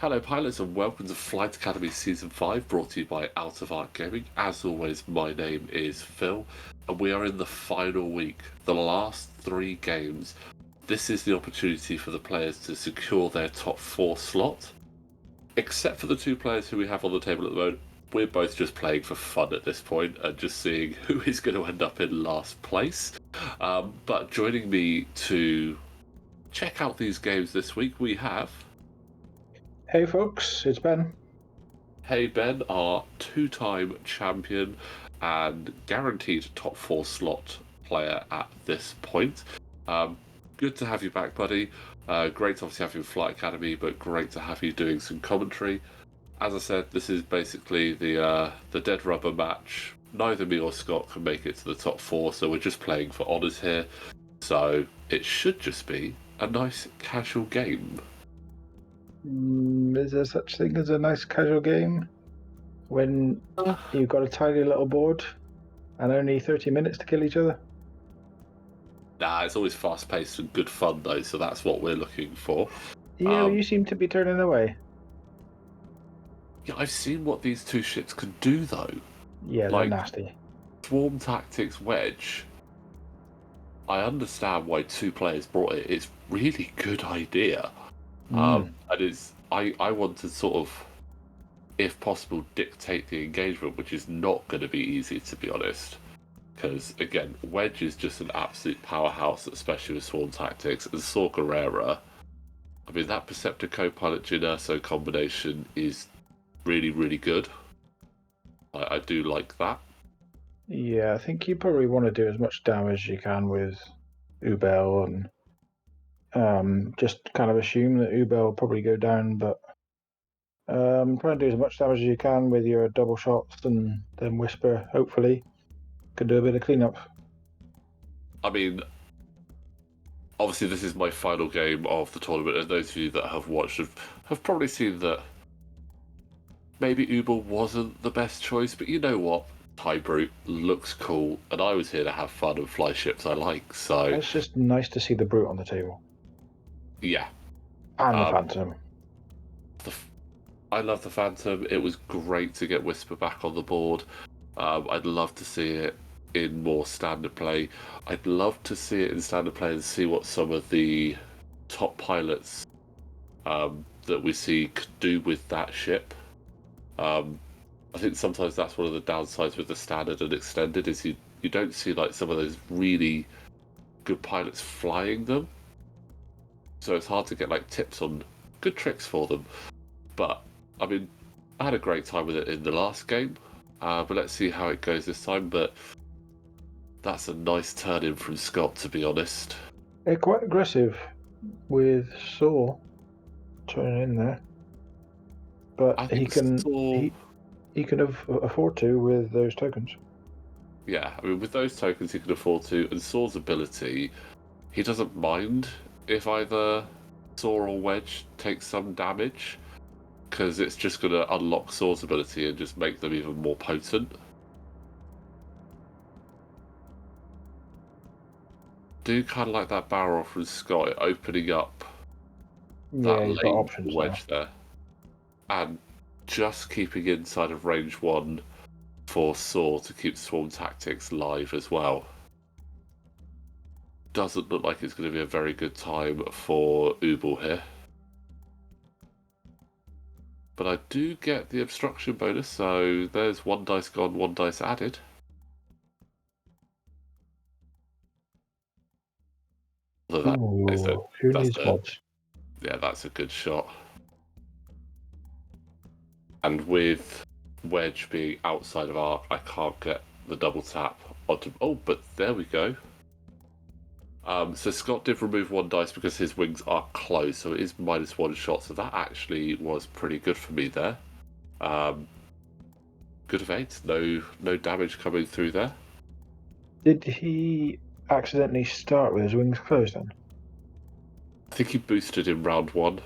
Hello, pilots, and welcome to Flight Academy Season 5, brought to you by Out of Arc Gaming. As always, my name is Phil, and we are in the final week, the last 3 games. This is the opportunity for the players to secure their top 4 slot. Except for the 2 players who we have on the table at the moment, we're both just playing for fun at this point and just seeing who is going to end up in last place. But joining me to check out these games this week, we have... Hey folks, it's Ben. Hey Ben, our 2-time champion and guaranteed top 4 slot player at this point. Good to have you back, buddy. Great to obviously have you in Flight Academy, but great to have you doing some commentary. As I said, this is basically the dead rubber match. Neither me or Scott can make it to the top 4, so we're just playing for honours here. So it should just be a nice casual game. Is there such thing as a nice casual game when you've got a tiny little board and only 30 minutes to kill each other? Nah, it's always fast-paced and good fun, though, so that's what we're looking for. Yeah, you seem to be turning away. Yeah, I've seen what these 2 ships can do, though. Yeah, they're nasty. Swarm Tactics Wedge. I understand why 2 players brought it. It's really good idea. And I want to sort of, if possible, dictate the engagement, which is not going to be easy, to be honest. Because, again, Wedge is just an absolute powerhouse, especially with Swarm Tactics. And Saw Gerrera, I mean, that Perceptor Co-Pilot Jyn Erso combination is really, really good. I do like that. Yeah, I think you probably want to do as much damage as you can with Ubel and just kind of assume that Ubel will probably go down, but try and do as much damage as you can with your double shots and then Whisper, hopefully, can do a bit of cleanup. I mean, obviously this is my final game of the tournament, and those of you that have watched have probably seen that maybe Ubel wasn't the best choice, but you know what? TIE Brute looks cool, and I was here to have fun and fly ships I like, so... It's just nice to see the Brute on the table. Yeah. And the Phantom. I love the Phantom. It was great to get Whisper back on the board. I'd love to see it in more standard play. I'd love to see it in standard play and see what some of the top pilots that we see could do with that ship. I think sometimes that's one of the downsides with the standard and extended is you don't see like some of those really good pilots flying them. So it's hard to get like tips on good tricks for them. But I mean, I had a great time with it in the last game. But let's see how it goes this time. But that's a nice turn in from Scott, to be honest. They're quite aggressive with Saw turning in there. But he can afford to with those tokens. Yeah, I mean, with those tokens he can afford to, and Saw's ability, he doesn't mind if either Saw or Wedge takes some damage, because it's just going to unlock Saw's ability and just make them even more potent. Do kind of like that barrel from Scott opening up that he's got lane options Wedge there, and just keeping inside of range 1 for Saw to keep Swarm Tactics live as well. Doesn't look like it's going to be a very good time for Ubel here. But I do get the obstruction bonus, so there's 1 dice gone, 1 dice added. Yeah, that's a good shot. And with Wedge being outside of arc, I can't get the double tap onto... Oh, but there we go. So Scott did remove 1 dice because his wings are closed, so it is -1 shot. So that actually was pretty good for me there. Good of 8. No damage coming through there. Did he accidentally start with his wings closed then? I think he boosted in round 1.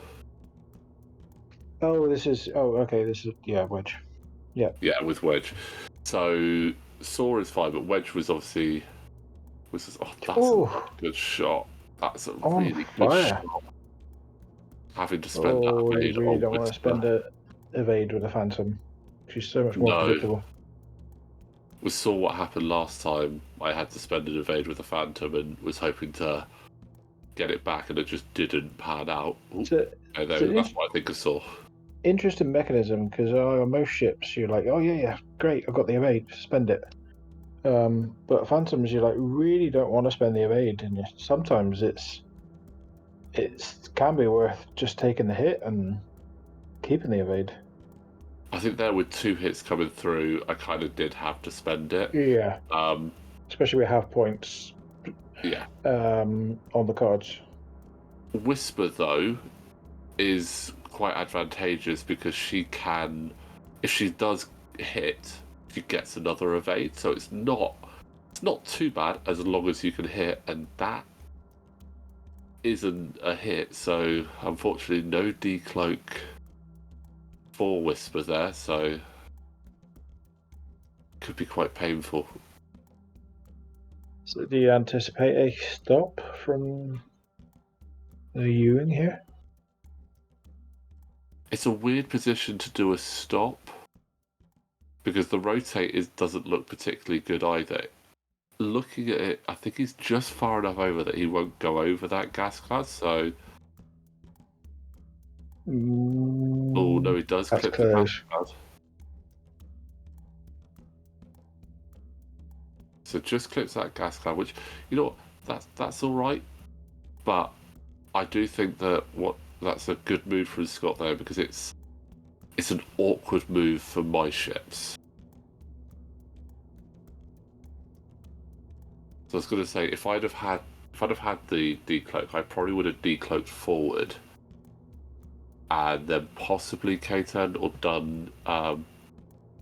Oh, this is Wedge. Yeah. Yeah, with Wedge. So Saw is fine, but Wedge was obviously that's a good shot. That's a really good shot. having to spend that Oh, you evade really on don't want to Whisper. spend a evade with a Phantom. She's so much more No. predictable. We saw what happened last time. I had to spend an evade with a Phantom and was hoping to get it back, and it just didn't pan out. Ooh, It's an that's what I think I saw. interesting mechanism because on most ships you're like, oh yeah, great, I've got the evade, spend it. But Phantoms, you like really don't want to spend the evade, and sometimes it can be worth just taking the hit and keeping the evade. I think there with 2 hits coming through, I kind of did have to spend it. Yeah, Um, especially with half points yeah. on the cards. Whisper, though, is quite advantageous because she can, if she does hit, she gets another evade. So it's not too bad as long as you can hit, and that isn't a hit. So unfortunately, no decloak for Whisper there. So could be quite painful. So do you anticipate a stop from the Ewing here? It's a weird position to do a stop because the rotate doesn't look particularly good either. Looking at it, I think he's just far enough over that he won't go over that gas cloud. So, oh no, he does That's clip the gas close. cloud. So just clips that gas cloud, which you know that's all right, but I do think that's a good move from Scott there because it's an awkward move for my ships. So I was going to say if I'd have had the decloak, I probably would have decloaked forward and then possibly K-turned or done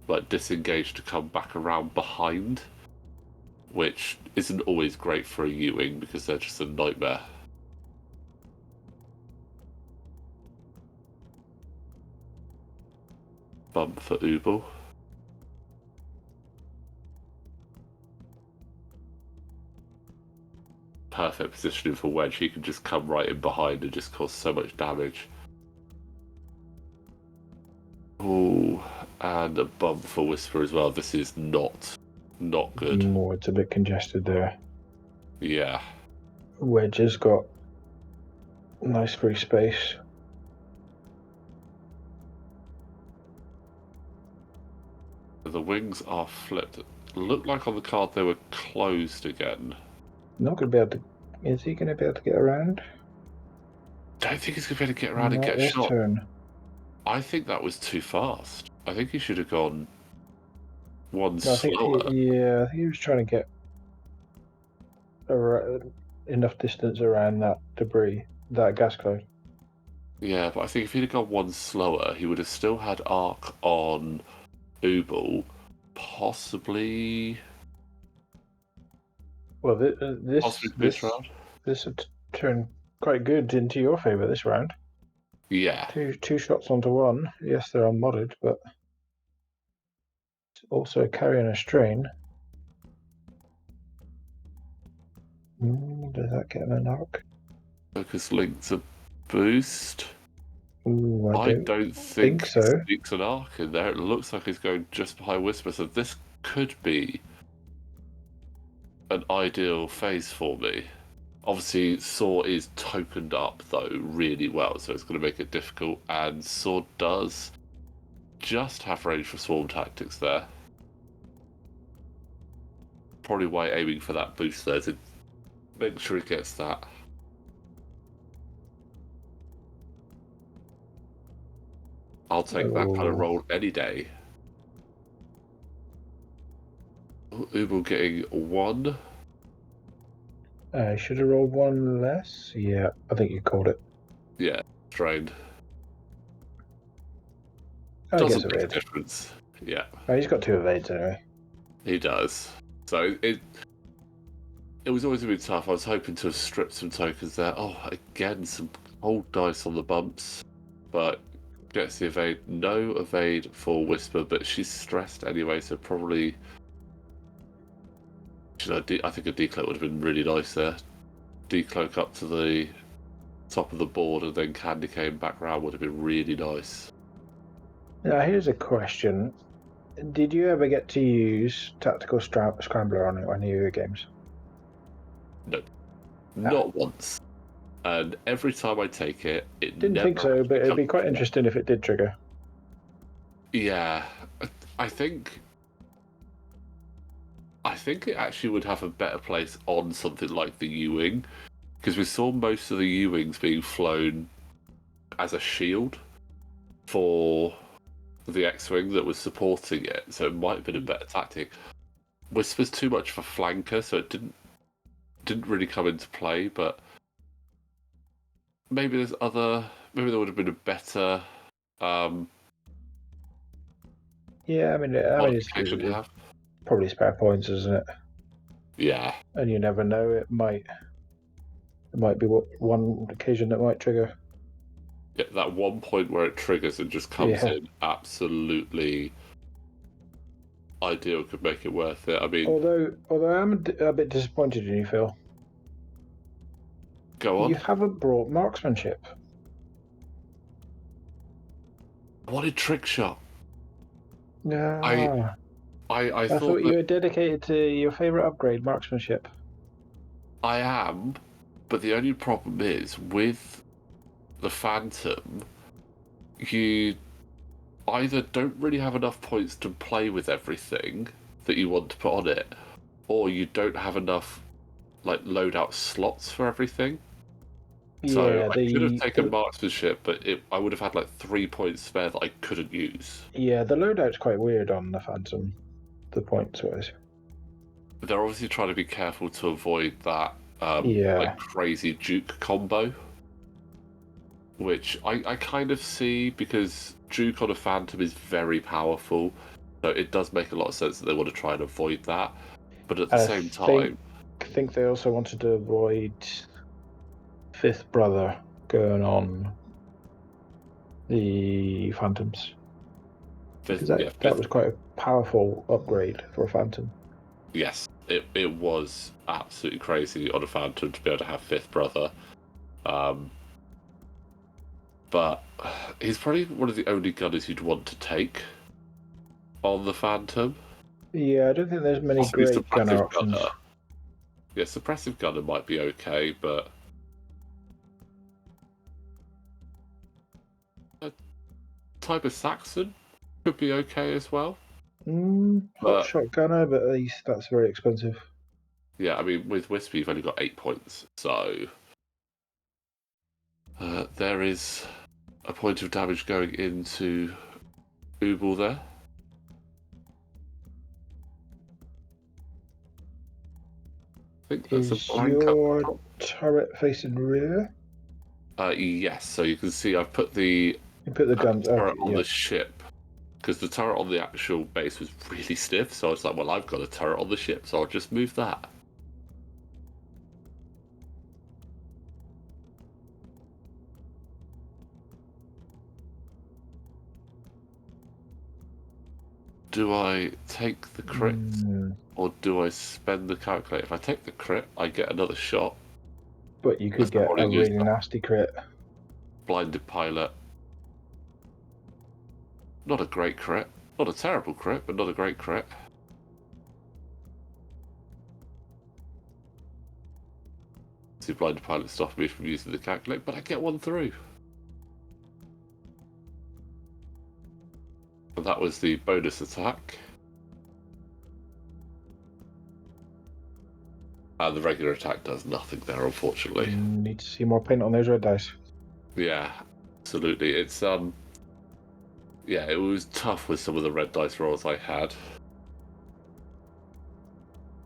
like disengaged to come back around behind, which isn't always great for a Ewing because they're just a nightmare. Bump for Ubel. Perfect positioning for Wedge. He can just come right in behind and just cause so much damage. Oh, and a bump for Whisper as well. This is not good. Oh, it's a bit congested there. Yeah. Wedge has got nice free space. The wings are flipped. Looked like on the card they were closed again. Not going to be able to. Is he going to be able to get around? Don't think he's going to be able to get around and Not get this shot. turn. I think that was too fast. I think he should have gone one No, I think slower. I think he was trying to get enough distance around that debris, that gas cloud. Yeah, but I think if he'd have gone one slower, he would have still had arc on Ubel, possibly. Well, Possibly boost round. this would turn quite good into your favour this round. Yeah. Two shots onto one. Yes, they're unmodded, but also carrying a strain. Does that get him a knock? Focus link to boost. Ooh, I don't think so. he sneaks an arc in there. It looks like he's going just behind Whisper, so this could be an ideal phase for me. Obviously, Saw is tokened up though really well, so it's going to make it difficult. And Saw does just have range for swarm tactics there. Probably why aiming for that boost there to make sure he gets that. I'll take that kind of roll any day. Ubel getting one. I should have rolled one less. Yeah, I think you called it. Yeah, strained. Doesn't make a difference. Yeah. Oh, he's got 2 evades anyway. He does. So it was always a bit tough. I was hoping to have stripped some tokens there. Oh, again, some old dice on the bumps. But gets the evade. No evade for Whisper, but she's stressed anyway, so probably. I think a decloak would have been really nice there. Decloak up to the top of the board and then Candy came back round would have been really nice. Now, here's a question. Did you ever get to use Tactical Scrambler on any of your games? No, not once. And every time I take it, it Didn't never think so, but it'd be quite interesting if it did trigger. Yeah, I think it actually would have a better place on something like the U-wing, because we saw most of the U-wings being flown as a shield for the X-wing that was supporting it, so it might have been a better tactic. Whisper's too much of a flanker, so it didn't really come into play. But maybe there would have been a better Yeah, I mean, modification to have. Probably spare points, isn't it? Yeah, And you never know; it might be one occasion that might trigger. yeah, that one point where it triggers and just comes in absolutely ideal could make it worth it. I mean, although I'm a bit disappointed in you, Phil. Go on. You haven't brought marksmanship. I wanted trick shot. No. I thought that you were dedicated to your favorite upgrade, marksmanship. I am, but the only problem is with the Phantom, you either don't really have enough points to play with everything that you want to put on it, or you don't have enough like loadout slots for everything. So Yeah, I could have taken marksmanship, but I would have had like 3 points spare that I couldn't use. Yeah, the loadout's quite weird on the Phantom, the points wise. They're obviously trying to be careful to avoid that like crazy Duke combo, which I kind of see, because Duke on a Phantom is very powerful, so it does make a lot of sense that they want to try and avoid that. But at the same time, I think they also wanted to avoid Fifth Brother going on the Phantoms. Because that was quite a powerful upgrade for a Phantom. Yes, it was absolutely crazy on a Phantom to be able to have Fifth Brother. But he's probably one of the only gunners you'd want to take on the Phantom. Yeah, I don't think there's many great gunner options. Yeah, suppressive gunner might be okay, but a type of Saxon could be okay as well. Hot shot gunner, but at least that's very expensive. Yeah, I mean, with Wispy, you've only got 8 points, so there is a point of damage going into Ubel there. I think that's is a blank your turret facing rear? Yes, so you can see I've put the guns turret on the ship, because the turret on the actual base was really stiff, so I was like, well, I've got a turret on the ship, so I'll just move that. Do I take the crit, or do I spend the calculator? If I take the crit, I get another shot. But you could get a really nasty crit. Blinded pilot. Not a great crit. Not a terrible crit, but not a great crit. See, blinded pilot stopped me from using the calculator, but I get one through. And that was the bonus attack. And the regular attack does nothing there, unfortunately. Need to see more paint on those red dice. Yeah, absolutely. It's yeah, it was tough with some of the red dice rolls I had.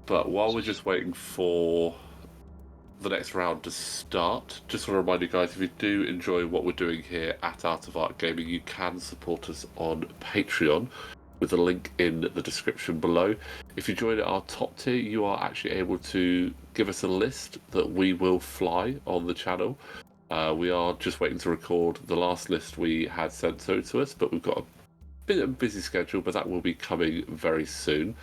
But while we're just waiting for the next round to start, just want to remind you guys, if you do enjoy what we're doing here at Art of Art Gaming, you can support us on Patreon with a link in the description below. If you join at our top tier, you are actually able to give us a list that we will fly on the channel. We are just waiting to record the last list we had sent to us, but we've got a bit of a busy schedule, but that will be coming very soon.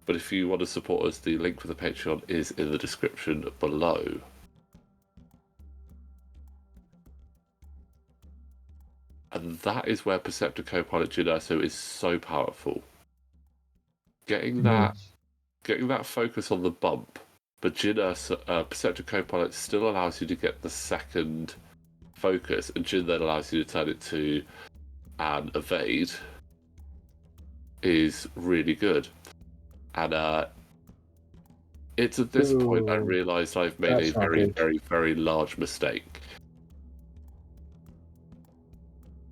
But if you want to support us, the link for the Patreon is in the description below. that is where Perceptor Copilot Jin Urso is so powerful. Getting Mm. that focus on the bump, but Jin Urso, Perceptor Copilot still allows you to get the second focus, and Jin then allows you to turn it to an evade, is really good. And it's at this point I Ooh, realised I've made a that's not very, good. very, very large mistake.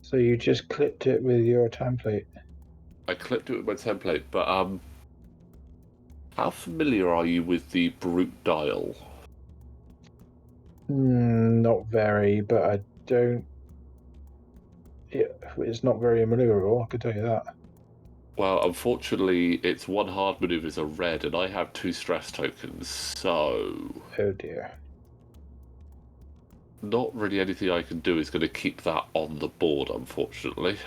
So you just clipped it with your template. I clipped it with my template, but how familiar are you with the brute dial? Not very, but I don't. It's not very maneuverable, I can tell you that. Well, unfortunately, its one hard maneuver is a red, and I have 2 stress tokens, so Oh dear. not really anything I can do is going to keep that on the board, unfortunately.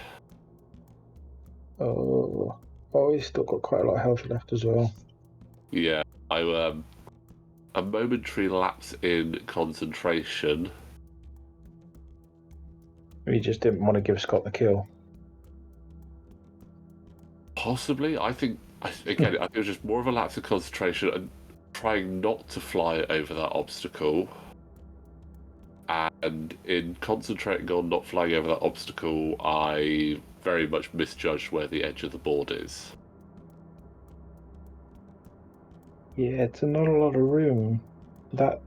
Oh, he's still got quite a lot of health left as well. Yeah, a momentary lapse in concentration. He just didn't want to give Scott the kill. Possibly, I think again, I think it was just more of a lapse of concentration and trying not to fly over that obstacle. And in concentrating on not flying over that obstacle, I very much misjudged where the edge of the board is. Yeah, it's not a lot of room. That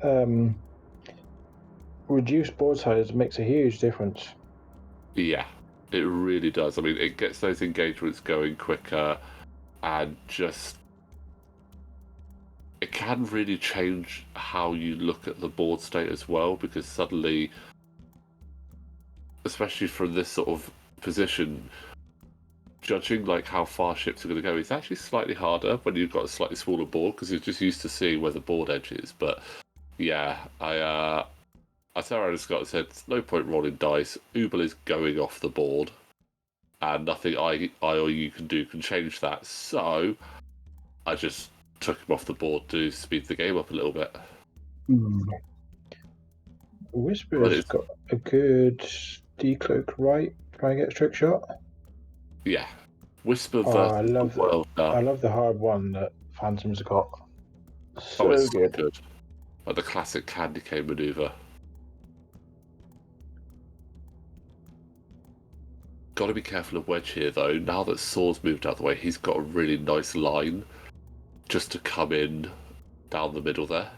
reduced board size makes a huge difference. Yeah, it really does. I mean, it gets those engagements going quicker, and just it can really change how you look at the board state as well, because suddenly, especially from this sort of position, judging like how far ships are going to go is actually slightly harder when you've got a slightly smaller board, because you're just used to seeing where the board edge is. But yeah, I turned around to Scott and said, "There's no point rolling dice. Ubel is going off the board, and nothing I or you can do can change that." So I just took him off the board to speed the game up a little bit. But Whisper's it's, got a good decloak right. Try and get a trick shot. yeah, Whisper Oh, I versus the love World. the hard one that Phantom's got. Oh, it's So so good. good. Like the classic candy cane maneuver. Got to be careful of Wedge here, though. Now that Saw's moved out of the way, he's got a really nice line just to come in down the middle there.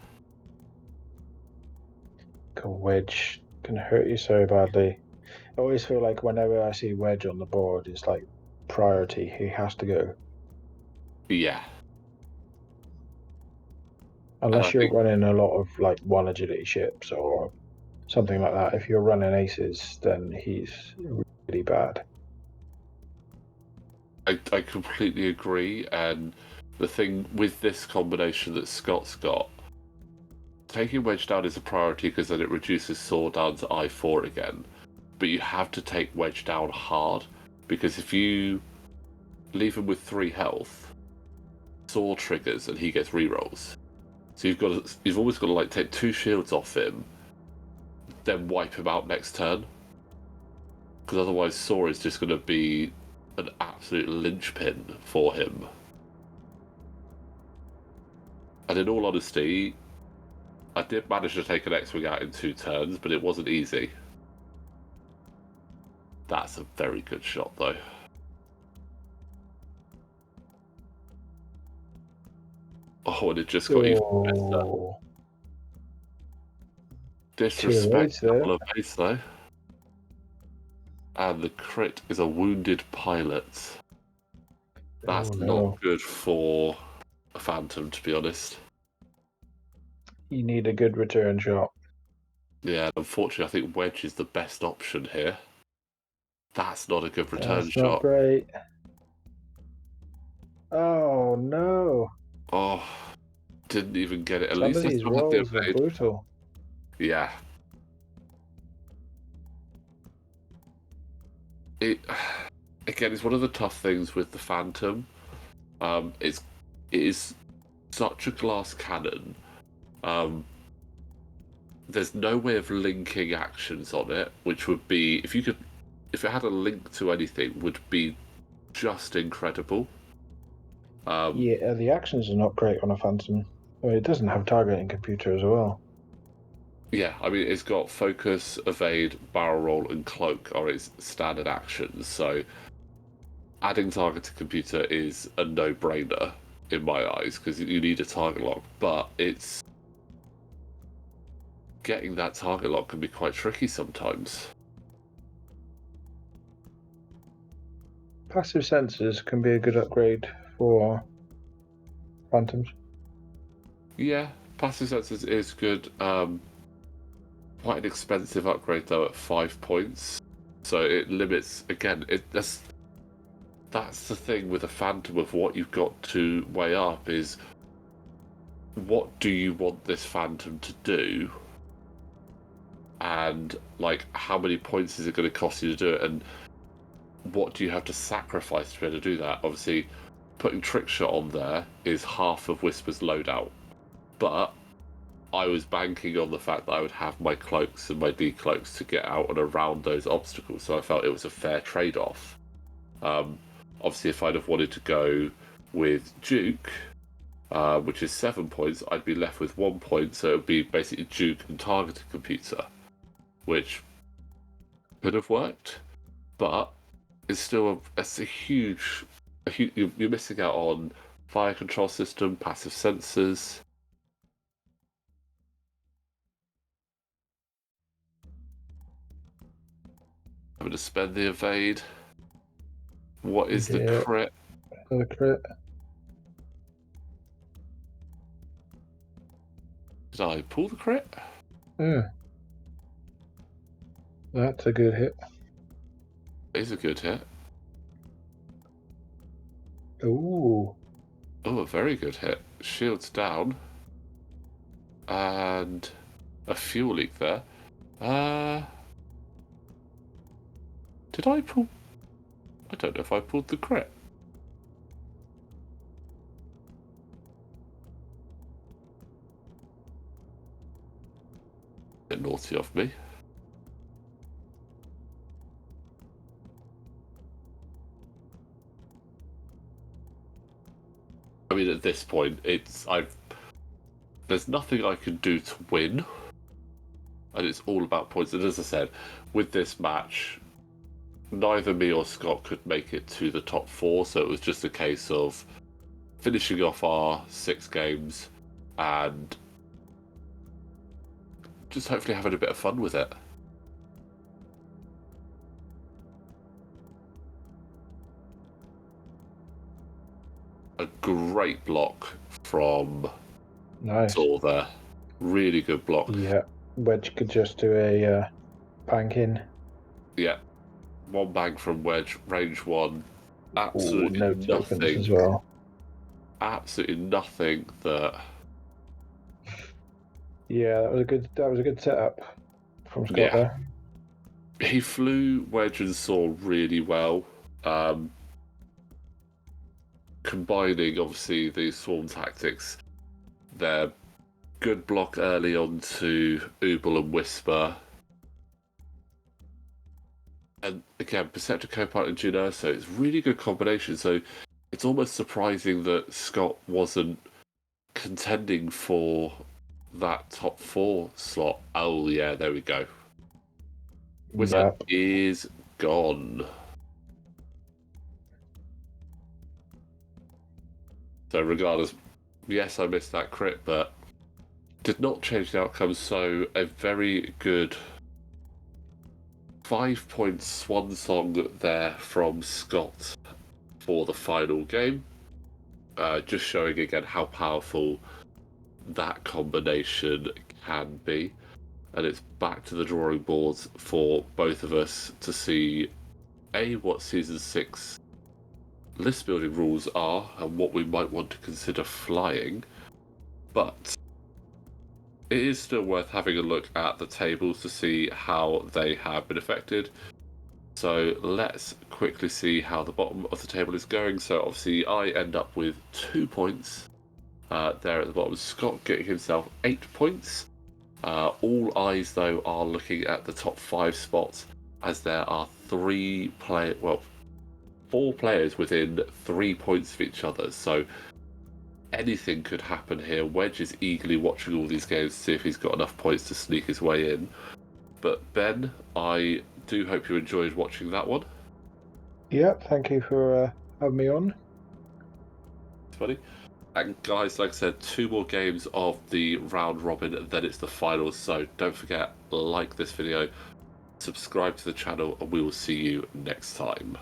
God, Wedge can hurt you so badly. I always feel like whenever I see Wedge on the board, it's like priority. He has to go. Yeah. And I Unless you're think running a lot of like one agility ships or something like that. If you're running aces, then he's really bad. I completely agree. And the thing with this combination that Scott's got, taking Wedge down is a priority because then it reduces Saw down to I4 again. But you have to take Wedge down hard, because if you leave him with 3 health, Saw triggers and he gets rerolls. So you've always got to like take 2 shields off him, then wipe him out next turn. Because otherwise Saw is just going to be an absolute linchpin for him. And in all honesty, I did manage to take an X-Wing out in 2 turns, but it wasn't easy. That's a very good shot, though. Oh, and it just got even better. Oh, 2 Disrespect evades there. double evades, though. And the crit is a wounded pilot. That's Oh no. not good for a Phantom, to be honest. You need a good return shot. Yeah, unfortunately, I think Wedge is the best option here. That's not a good return That's not shot. great. Oh no. Oh, didn't even get it. At Some least of I these still had the rolls are evade. brutal. Yeah. It again, it's one of the tough things with the Phantom. It is such a glass cannon. There's no way of linking actions on it, which would be if you could if it had a link to anything, would be just incredible. Yeah, the actions are not great on a Phantom. I mean, it doesn't have targeting computer as well. Yeah, I mean, it's got focus, evade, barrel roll, and cloak are its standard actions. So adding target to computer is a no-brainer in my eyes because you need a target lock. But it's getting that target lock can be quite tricky sometimes. Passive sensors can be a good upgrade for Phantoms. Yeah, passive sensors is good. Quite an expensive upgrade though at 5 points, so it limits again. That's the thing with a Phantom of what you've got to weigh up is what do you want this Phantom to do, and like how many points is it going to cost you to do it, and what do you have to sacrifice to be able to do that. Obviously, putting trick shot on there is half of Whisper's loadout, but I was banking on the fact that I would have my cloaks and my decloaks to get out and around those obstacles, so I felt it was a fair trade-off. Obviously, if I'd have wanted to go with Duke, which is 7 points, I'd be left with 1 point, so it would be basically Duke and targeted computer, which could have worked, but it's still it's a huge you're missing out on fire control system, passive sensors. Having to spend the evade. What is the crit? The crit. Did I pull the crit? Yeah. That's a good hit. It is a good hit. Ooh. Oh, a very good hit. Shields down. And a fuel leak there. Did I pull? I don't know if I pulled the crit. A bit naughty of me. I mean, at this point, there's nothing I can do to win, and it's all about points. And as I said, with this match, neither me or Scott could make it to the top 4, so it was just a case of finishing off our 6 games and just hopefully having a bit of fun with it. A great block from Saw there. Really good block. Yeah, Wedge could just do a bank in. Yeah. One bang from Wedge, range 1. Absolutely no nothing. tokens as well. Absolutely nothing that. Yeah, that was a good setup from Scott there. He flew Wedge and Saw really well. Combining obviously the swarm tactics, their good block early onto Ubel and Whisper. And again, Perceptor, Copilot, and Juno, so it's really good combination. So it's almost surprising that Scott wasn't contending for that top 4 slot. Oh yeah, there we go. Whisper is gone. So regardless, yes, I missed that crit, but did not change the outcome. So a very good 5-point swan song there from Scott for the final game. Just showing again how powerful that combination can be. And it's back to the drawing boards for both of us to see what Season 6 list building rules are and what we might want to consider flying. But it is still worth having a look at the tables to see how they have been affected. So let's quickly see how the bottom of the table is going. So obviously I end up with 2 points there at the bottom. Scott getting himself 8 points. All eyes though are looking at the top 5 spots as there are four players within 3 points of each other. So anything could happen here. Wedge is eagerly watching all these games to see if he's got enough points to sneak his way in. But Ben, I do hope you enjoyed watching that one. Yeah, thank you for having me on. It's funny. And guys, like I said, 2 more games of the round robin, and then it's the finals. So don't forget, like this video, subscribe to the channel, and we will see you next time.